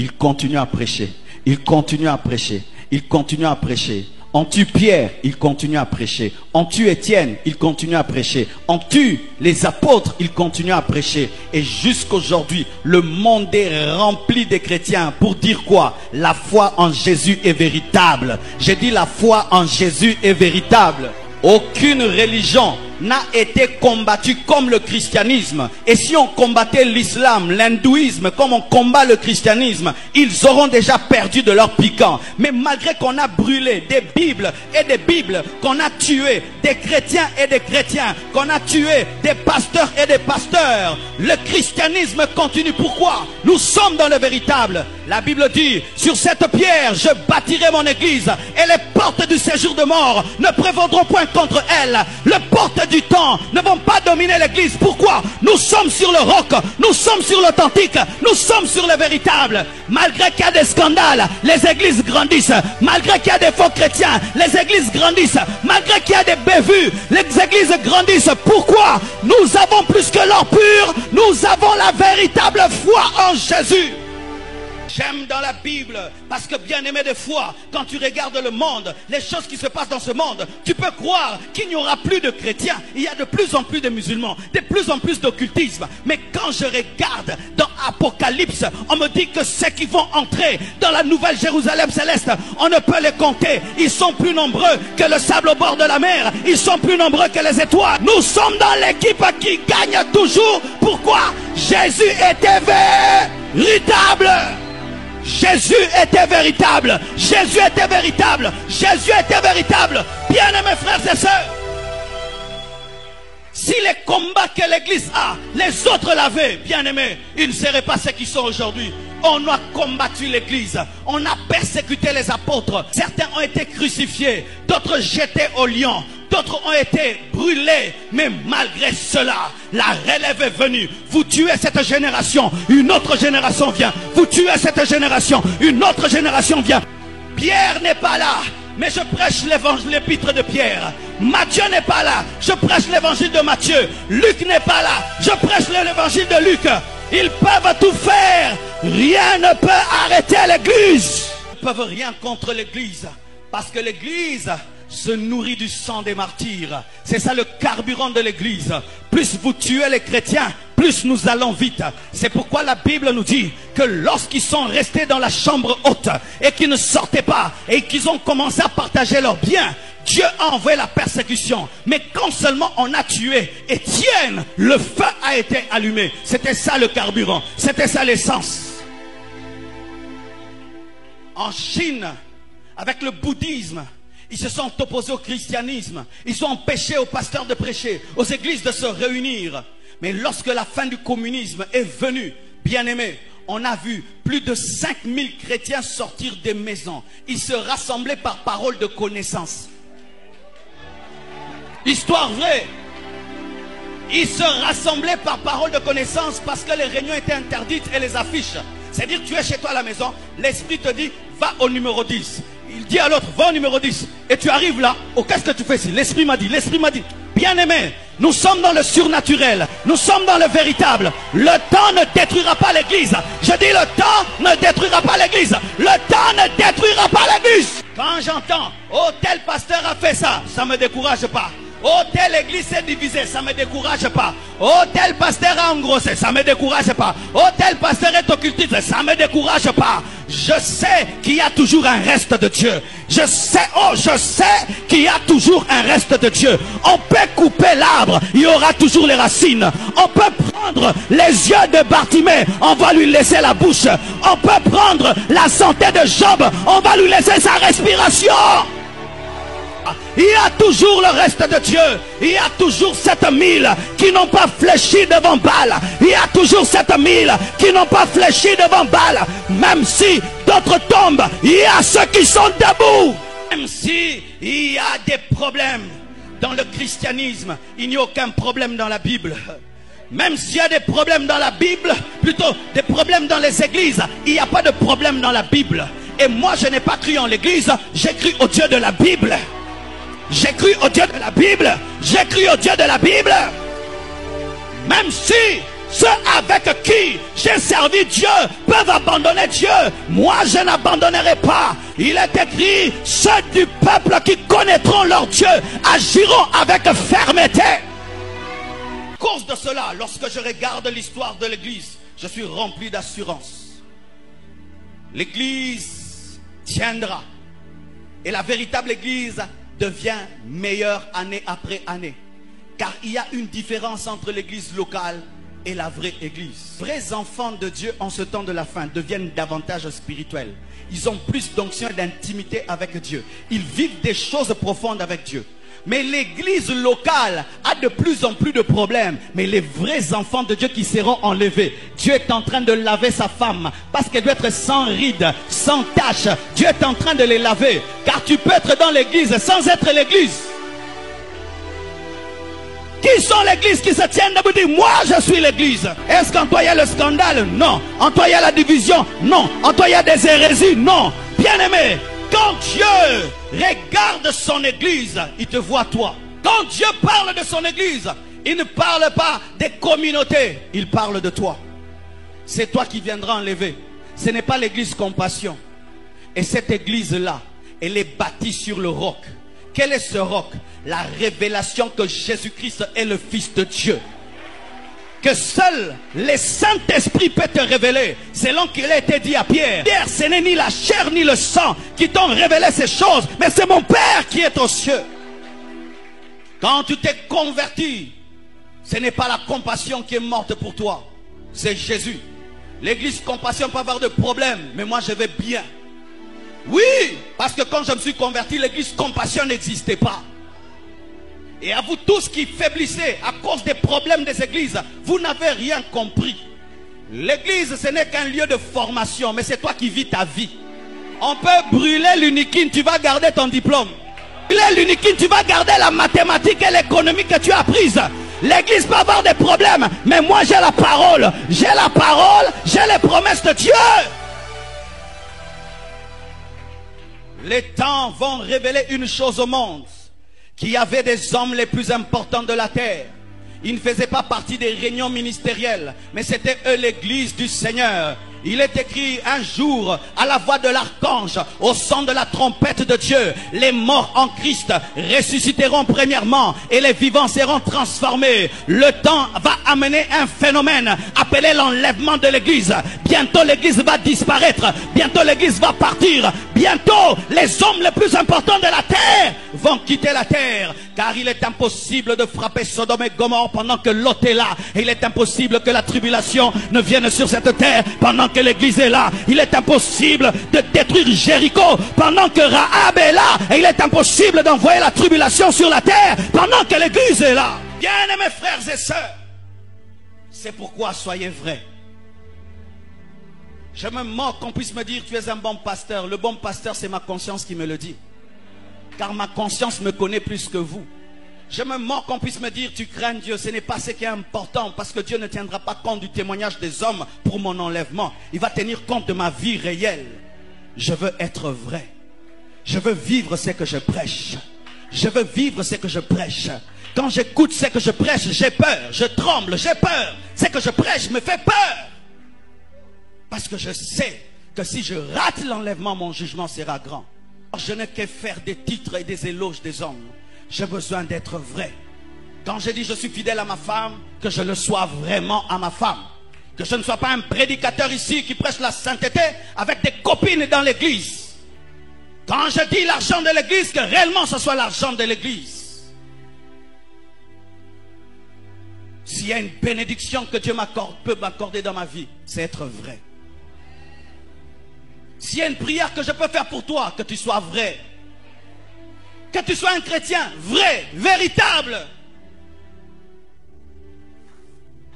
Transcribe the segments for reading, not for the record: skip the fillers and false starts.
il continue à prêcher. Il continue à prêcher. Il continue à prêcher. On tue Pierre, il continue à prêcher. On tue Étienne, il continue à prêcher. On tue les apôtres, il continue à prêcher. Et jusqu'aujourd'hui, le monde est rempli de chrétiens pour dire quoi? La foi en Jésus est véritable. J'ai dit la foi en Jésus est véritable. Aucune religion n'a été combattue comme le christianisme. Et si on combattait l'islam, l'hindouisme, comme on combat le christianisme, ils auront déjà perdu de leur piquant. Mais malgré qu'on a brûlé des bibles et des bibles, qu'on a tué des chrétiens et des chrétiens, qu'on a tué des pasteurs et des pasteurs, le christianisme continue. Pourquoi? Nous sommes dans le véritable. La Bible dit, sur cette pierre, je bâtirai mon église et les portes du séjour de mort ne prévaudront point contre elle. Les portes du temps ne vont pas dominer l'église. Pourquoi? Nous sommes sur le roc, nous sommes sur l'authentique, nous sommes sur le véritable. Malgré qu'il y a des scandales, les églises grandissent. Malgré qu'il y a des faux chrétiens, les églises grandissent. Malgré qu'il y a des bévues, les églises grandissent. Pourquoi? Nous avons plus que l'or pur, nous avons la véritable foi en Jésus. J'aime dans la Bible, parce que bien aimé des fois, quand tu regardes le monde, les choses qui se passent dans ce monde, tu peux croire qu'il n'y aura plus de chrétiens. Il y a de plus en plus de musulmans, de plus en plus d'occultisme. Mais quand je regarde dans Apocalypse, on me dit que ceux qui vont entrer dans la nouvelle Jérusalem céleste, on ne peut les compter. Ils sont plus nombreux que le sable au bord de la mer. Ils sont plus nombreux que les étoiles. Nous sommes dans l'équipe qui gagne toujours. Pourquoi? Jésus était véritable. Jésus était véritable. Jésus était véritable. Jésus était véritable. Bien-aimés frères et sœurs, si les combats que l'église a, les autres l'avaient, bien-aimés, ils ne seraient pas ceux qui sont aujourd'hui. On a combattu l'église, on a persécuté les apôtres. Certains ont été crucifiés, d'autres jetés au lion, d'autres ont été brûlés. Mais malgré cela, la relève est venue. Vous tuez cette génération, une autre génération vient. Vous tuez cette génération, une autre génération vient. Pierre n'est pas là, mais je prêche l'évangile, l'épître de Pierre. Matthieu n'est pas là, je prêche l'évangile de Matthieu. Luc n'est pas là, je prêche l'évangile de Luc. Ils peuvent tout faire, rien ne peut arrêter l'église. Ils ne peuvent rien contre l'église, parce que l'église se nourrit du sang des martyrs. C'est ça le carburant de l'église. Plus vous tuez les chrétiens, plus nous allons vite. C'est pourquoi la Bible nous dit que lorsqu'ils sont restés dans la chambre haute et qu'ils ne sortaient pas et qu'ils ont commencé à partager leurs biens, Dieu a envoyé la persécution. Mais quand seulement on a tué Étienne, le feu a été allumé. C'était ça le carburant, c'était ça l'essence. En Chine, avec le bouddhisme, ils se sont opposés au christianisme. Ils ont empêché aux pasteurs de prêcher, aux églises de se réunir. Mais lorsque la fin du communisme est venue, bien aimé, on a vu plus de 5000 chrétiens sortir des maisons. Ils se rassemblaient par parole de connaissance. Histoire vraie. Ils se rassemblaient par parole de connaissance parce que les réunions étaient interdites et les affiches. C'est-à-dire, tu es chez toi à la maison, l'esprit te dit, va au numéro 10. Il dit à l'autre, va au numéro 10. Et tu arrives là, oh, qu'est-ce que tu fais ici? L'esprit m'a dit, l'esprit m'a dit. Bien-aimé, nous sommes dans le surnaturel, nous sommes dans le véritable. Le temps ne détruira pas l'église. Je dis, le temps ne détruira pas l'église. Le temps ne détruira pas l'église. Quand j'entends, oh, tel pasteur a fait ça, ça ne me décourage pas. Oh, telle église s'est divisée, ça ne me décourage pas. Oh, tel pasteur a engrossé, ça ne me décourage pas. Oh, tel pasteur est occultiste, ça ne me décourage pas. Je sais qu'il y a toujours un reste de Dieu. Je sais qu'il y a toujours un reste de Dieu. On peut couper l'arbre, il y aura toujours les racines. On peut prendre les yeux de Bartimée, on va lui laisser la bouche. On peut prendre la santé de Job, on va lui laisser sa respiration. Il y a toujours le reste de Dieu. Il y a toujours 7000 qui n'ont pas fléchi devant Baal. Il y a toujours 7000 qui n'ont pas fléchi devant Baal. Même si d'autres tombent, il y a ceux qui sont debout. Même si il y a des problèmes dans le christianisme, il n'y a aucun problème dans la Bible. Même s'il y a des problèmes dans la Bible, plutôt des problèmes dans les églises, il n'y a pas de problème dans la Bible. Et moi je n'ai pas cru en l'église, j'ai cru au Dieu de la Bible. J'ai cru au Dieu de la Bible. J'ai cru au Dieu de la Bible. Même si Ceux avec qui j'ai servi Dieu peuvent abandonner Dieu. Moi, je n'abandonnerai pas. Il est écrit, ceux du peuple qui connaîtront leur Dieu agiront avec fermeté. À cause de cela, lorsque je regarde l'histoire de l'Église, je suis rempli d'assurance. L'Église tiendra. Et la véritable Église devient meilleure année après année. Car il y a une différence entre l'Église locale et la vraie Église. Les vrais enfants de Dieu en ce temps de la fin deviennent davantage spirituels. Ils ont plus d'onction et d'intimité avec Dieu. Ils vivent des choses profondes avec Dieu. Mais l'Église locale a de plus en plus de problèmes. Mais les vrais enfants de Dieu qui seront enlevés, Dieu est en train de laver sa femme parce qu'elle doit être sans rides, sans taches. Dieu est en train de les laver. Car tu peux être dans l'Église sans être l'Église. Qui sont l'église qui se tiennent debout et disent, moi je suis l'église? Est-ce qu'en toi il y a le scandale? Non. En toi il y a la division? Non. En toi il y a des hérésies? Non. Bien-aimé, quand Dieu regarde son église, il te voit toi. Quand Dieu parle de son église, il ne parle pas des communautés, il parle de toi. C'est toi qui viendras enlever. Ce n'est pas l'église Compassion. Et cette église-là, elle est bâtie sur le roc. Quel est ce roc? La révélation que Jésus-Christ est le Fils de Dieu. Que seul le Saint-Esprit peut te révéler. Selon qu'il a été dit à Pierre. Pierre, ce n'est ni la chair ni le sang qui t'ont révélé ces choses, mais c'est mon Père qui est aux cieux. Quand tu t'es converti, ce n'est pas la compassion qui est morte pour toi, c'est Jésus. L'église Compassion peut avoir de problèmes, mais moi je vais bien. Oui, parce que quand je me suis converti, l'église Compassion n'existait pas. Et à vous tous qui faiblissez à cause des problèmes des églises, vous n'avez rien compris. L'église, ce n'est qu'un lieu de formation, mais c'est toi qui vis ta vie. On peut brûler l'uniquine, tu vas garder ton diplôme. Brûler l'uniquine, tu vas garder la mathématique et l'économie que tu as prise. L'église peut avoir des problèmes, mais moi j'ai la parole. J'ai la parole, j'ai les promesses de Dieu. Les temps vont révéler une chose au monde. Qu'il y avait des hommes les plus importants de la terre. Ils ne faisaient pas partie des réunions ministérielles, mais c'était eux l'église du Seigneur. Il est écrit un jour, à la voix de l'archange, au son de la trompette de Dieu, les morts en Christ ressusciteront premièrement et les vivants seront transformés. Le temps va amener un phénomène appelé l'enlèvement de l'église. Bientôt l'église va disparaître, bientôt l'église va partir, bientôt les hommes les plus importants de la terre vont quitter la terre. Car il est impossible de frapper Sodome et Gomorrhe pendant que Lot est là. Et il est impossible que la tribulation ne vienne sur cette terre pendant que l'église est là. Il est impossible de détruire Jéricho pendant que Rahab est là. Et il est impossible d'envoyer la tribulation sur la terre pendant que l'église est là. Bien-aimés frères et sœurs, c'est pourquoi soyez vrais. Je me moque qu'on puisse me dire tu es un bon pasteur. Le bon pasteur, c'est ma conscience qui me le dit. Car ma conscience me connaît plus que vous. Je me moque qu'on puisse me dire tu crains Dieu. Ce n'est pas ce qui est important, parce que Dieu ne tiendra pas compte du témoignage des hommes pour mon enlèvement. Il va tenir compte de ma vie réelle. Je veux être vrai. Je veux vivre ce que je prêche. Je veux vivre ce que je prêche. Quand j'écoute ce que je prêche, j'ai peur, je tremble, j'ai peur. Ce que je prêche me fait peur. Parce que je sais que si je rate l'enlèvement, mon jugement sera grand. Je n'ai qu'à faire des titres et des éloges des hommes. J'ai besoin d'être vrai. Quand je dis je suis fidèle à ma femme, que je le sois vraiment à ma femme. Que je ne sois pas un prédicateur ici qui prêche la sainteté avec des copines dans l'église. Quand je dis l'argent de l'église, que réellement ce soit l'argent de l'église. S'il y a une bénédiction que Dieu peut m'accorder dans ma vie, c'est être vrai. S'il y a une prière que je peux faire pour toi, que tu sois vrai. Que tu sois un chrétien vrai, véritable.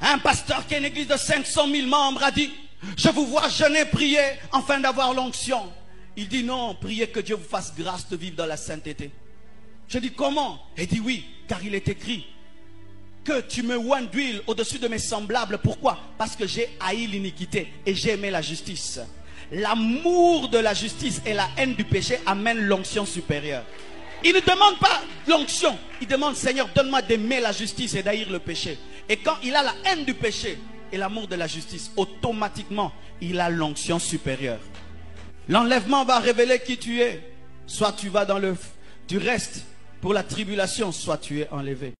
Un pasteur qui a une église de 500 000 membres a dit, je vous vois jeûner, prier, afin d'avoir l'onction. Il dit non, priez que Dieu vous fasse grâce de vivre dans la sainteté. Je dis comment? Il dit oui, car il est écrit que tu me oins d'huile au-dessus de mes semblables. Pourquoi? Parce que j'ai haï l'iniquité et j'ai aimé la justice. L'amour de la justice et la haine du péché amènent l'onction supérieure. Il ne demande pas l'onction. Il demande, Seigneur, donne-moi d'aimer la justice et d'haïr le péché. Et quand il a la haine du péché et l'amour de la justice, automatiquement, il a l'onction supérieure. L'enlèvement va révéler qui tu es. Soit tu vas dans tu restes pour la tribulation, soit tu es enlevé.